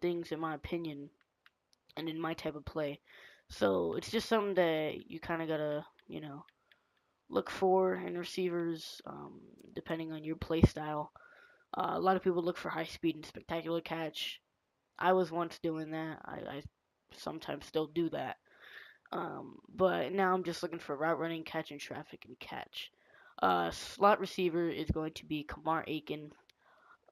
things in my opinion and in my type of play. So it's just something that you kind of gotta, look for in receivers, depending on your play style. A lot of people look for high speed and spectacular catch. I was once doing that. I sometimes still do that. But now I'm just looking for route running, catch in traffic, and catch. Slot receiver is going to be Kamar Aiken.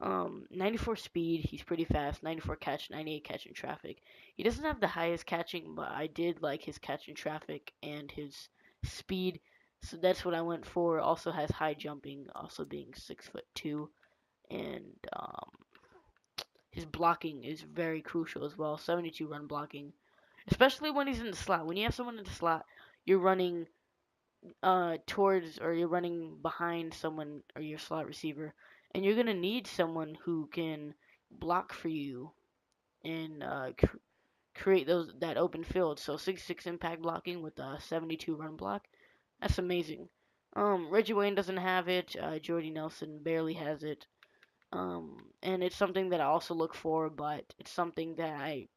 94 speed, he's pretty fast. 94 catch, 98 catch in traffic. He doesn't have the highest catching, but I did like his catch in traffic and his speed. So that's what I went for. Also has high jumping, also being 6'2", and his blocking is very crucial as well. 72 run blocking, especially when he's in the slot. When you have someone in the slot, you're running towards or you're running behind someone or your slot receiver, and you're gonna need someone who can block for you and create that open field. So 66 impact blocking with 72 run block. That's amazing. Reggie Wayne doesn't have it. Jordy Nelson barely has it. And it's something that I also look for, but it's something that I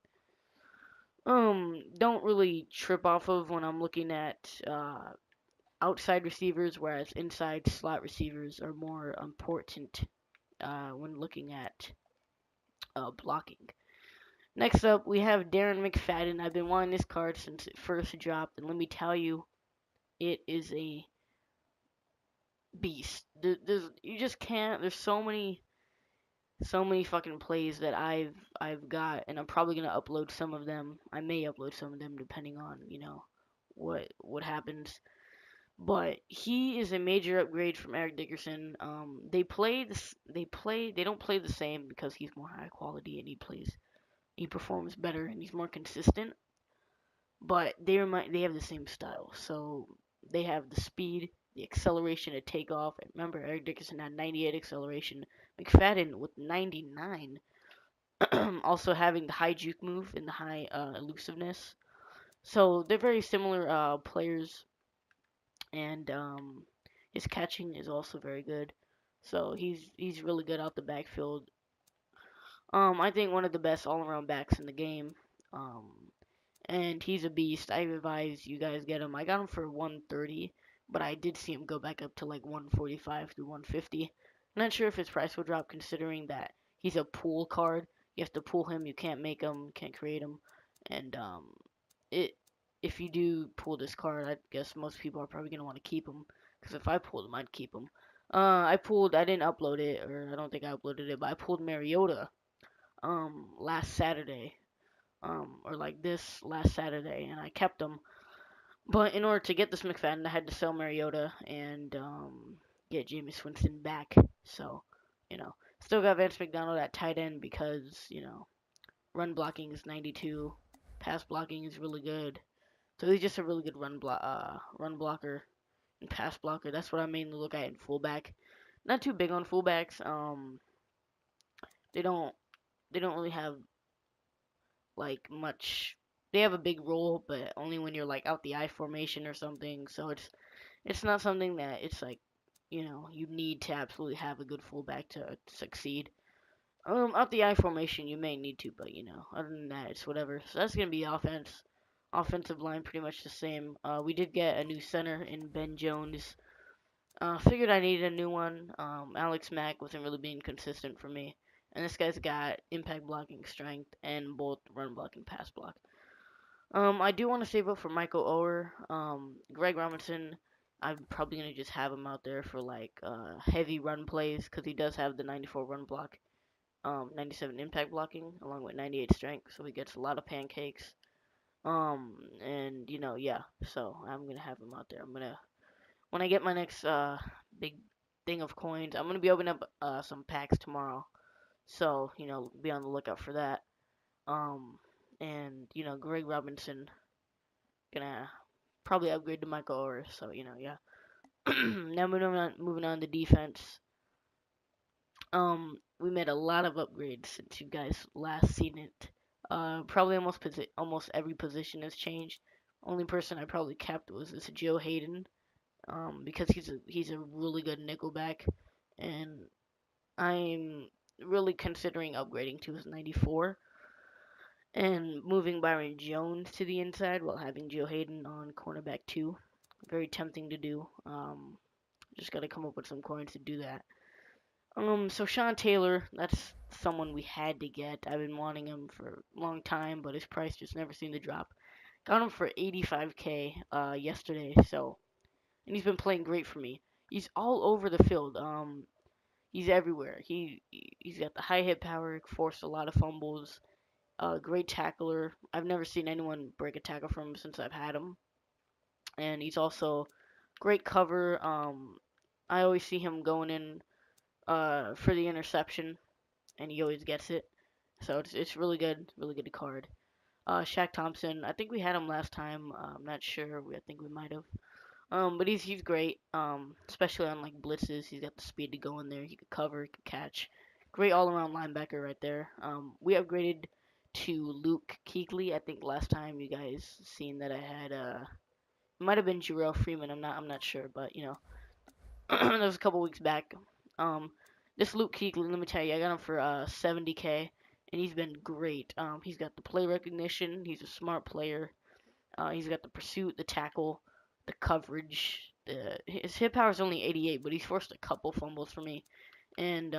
don't really trip off of when I'm looking at outside receivers, whereas inside slot receivers are more important when looking at blocking. Next up, we have Darren McFadden. I've been wanting this card since it first dropped, and let me tell you, it is a beast. You just can't. There's so many fucking plays that I've got, and I'm probably gonna upload some of them. I may upload some of them depending on what happens. But he is a major upgrade from Eric Dickerson. They don't play the same because he's more high quality and he performs better and he's more consistent. But they have the same style, so they have the speed, the acceleration to take off. And remember, Eric Dickerson had 98 acceleration, McFadden with 99. Also having the high juke move and the high elusiveness. So they're very similar players, and his catching is also very good. So he's really good out the backfield. I think one of the best all-around backs in the game. Um, and he's a beast. I advise you guys get him. I got him for 130, but I did see him go back up to like 145 through 150. Not sure if his price will drop considering that he's a pool card. You have to pull him. You can't make him, can't create him, and it if you do pull this card, I guess most people are probably gonna want to keep him. Because if I pulled him, I'd keep him. I didn't upload it, or I don't think I uploaded it, but I pulled Mariota last Saturday, or like this last Saturday, and I kept him. But in order to get this McFadden, I had to sell Mariota and get Jameis Winston back. So, still got Vance McDonald at tight end because run blocking is 92, pass blocking is really good. So he's just a really good run blocker and pass blocker. That's what I mainly look at in fullback. Not too big on fullbacks. They don't they don't really have like much. They have a big role, but only when you're like out the I formation or something. So it's not something that it's like you need to absolutely have a good fullback to succeed. Out the I formation you may need to, but other than that it's whatever. So that's gonna be offense. Offensive line pretty much the same. We did get a new center in Ben Jones. Figured I needed a new one. Alex Mack wasn't really being consistent for me. And this guy's got impact blocking strength and both run block and pass block. I do want to save up for Michael Oher. Greg Robinson, I'm probably going to just have him out there for like heavy run plays because he does have the 94 run block, 97 impact blocking, along with 98 strength. So he gets a lot of pancakes. And yeah. So I'm going to have him out there. When I get my next big thing of coins, I'm gonna be opening up some packs tomorrow. So be on the lookout for that. And Greg Robinson gonna probably upgrade to Michael Orr. So yeah. Now moving on to defense. We made a lot of upgrades since you guys last seen it. Probably almost every position has changed. Only person I probably kept was this Joe Hayden. Because he's a really good nickelback, and I'm really considering upgrading to his 94. and moving Byron Jones to the inside while having Joe Hayden on cornerback 2. Very tempting to do. Just got to come up with some coins to do that. So Sean Taylor, that's someone we had to get. I've been wanting him for a long time, but his price just never seemed to drop. Got him for 85K yesterday, and he's been playing great for me. He's all over the field. He's everywhere. He's got the high hit power, forced a lot of fumbles. Great tackler. I've never seen anyone break a tackle from him since I've had him, and he's also great cover. I always see him going in for the interception, and he always gets it. So it's really good card. Shaq Thompson, I think we had him last time. I'm not sure. I think we might have. But he's great. Especially on like blitzes, he's got the speed to go in there. He could cover, he could catch. Great all around linebacker right there. We upgraded to Luke Kuechly. I think last time you guys seen that I had it might have been Jarrell Freeman. I'm not sure, but you know that was a couple weeks back. Um, this Luke Kuechly, let me tell you, I got him for 70K, and he's been great. He's got the play recognition. He's a smart player. He's got the pursuit, the tackle, the coverage. His hit power is only 88, but he's forced a couple fumbles for me, and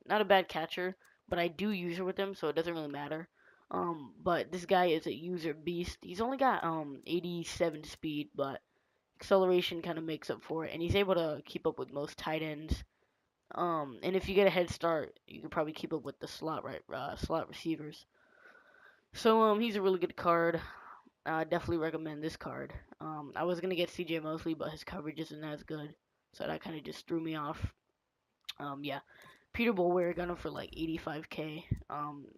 not a bad catcher. But I do user with him, so it doesn't really matter. But this guy is a user beast. He's only got 87 speed, but acceleration kind of makes up for it, and he's able to keep up with most tight ends. And if you get a head start, you can probably keep up with the slot receivers. So he's a really good card. I definitely recommend this card. I was gonna get CJ Mosley, but his coverage isn't as good, so that kind of just threw me off. Yeah, Peter Boulware got him for like 85K.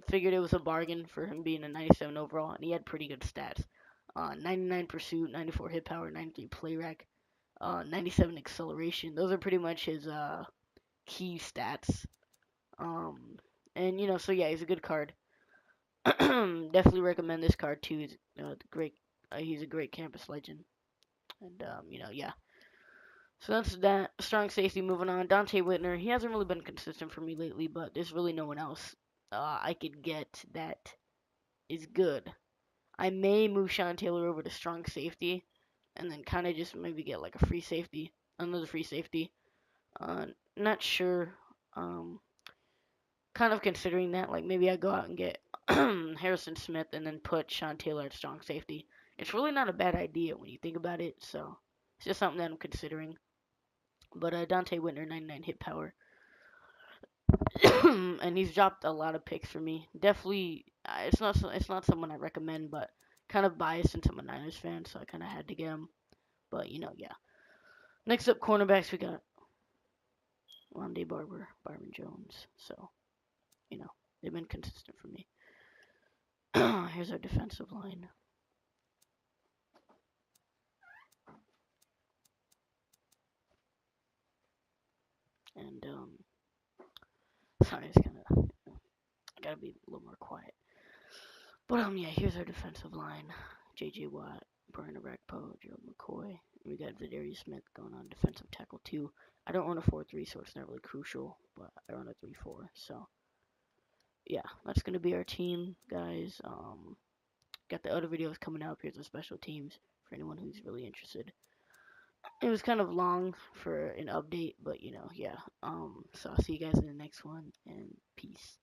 Figured it was a bargain for him being a 97 overall, and he had pretty good stats. 99 pursuit, 94 hit power, 93 play rec, 97 acceleration. Those are pretty much his key stats. Um, and you know, so yeah, he's a good card. Definitely recommend this card too. He's great. He's a great campus legend, and you know, yeah. So that's that. Strong safety. Moving on. Dante Whitner. He hasn't really been consistent for me lately, but there's really no one else I could get that is good. I may move Sean Taylor over to strong safety, and then kind of just maybe get like a free safety, another free safety. Not sure. Um, Kind of considering that, like maybe I go out and get Harrison Smith and then put Sean Taylor at strong safety. It's really not a bad idea when you think about it. So it's just something that I'm considering. But Dante Whitner, 99 hit power, and he's dropped a lot of picks for me. Definitely, it's not someone I recommend, but kind of biased since I'm a Niners fan, so I kind of had to get him. But you know, yeah. Next up, cornerbacks, we got Rondé Barber, Byron Jones. So you know, they've been consistent for me. Here's our defensive line. And sorry, it's kind of gotta be a little more quiet. But yeah, here's our defensive line: J.J. Watt, Brian Arakpo, Gerald McCoy. We got Zadarius Smith going on defensive tackle too. I don't run a 4-3, so it's not really crucial. But I run a 3-4, so yeah, that's gonna be our team, guys. Got the other videos coming up. Here's the special teams for anyone who's really interested. It was kind of long for an update, but you know, yeah. So I'll see you guys in the next one, and peace.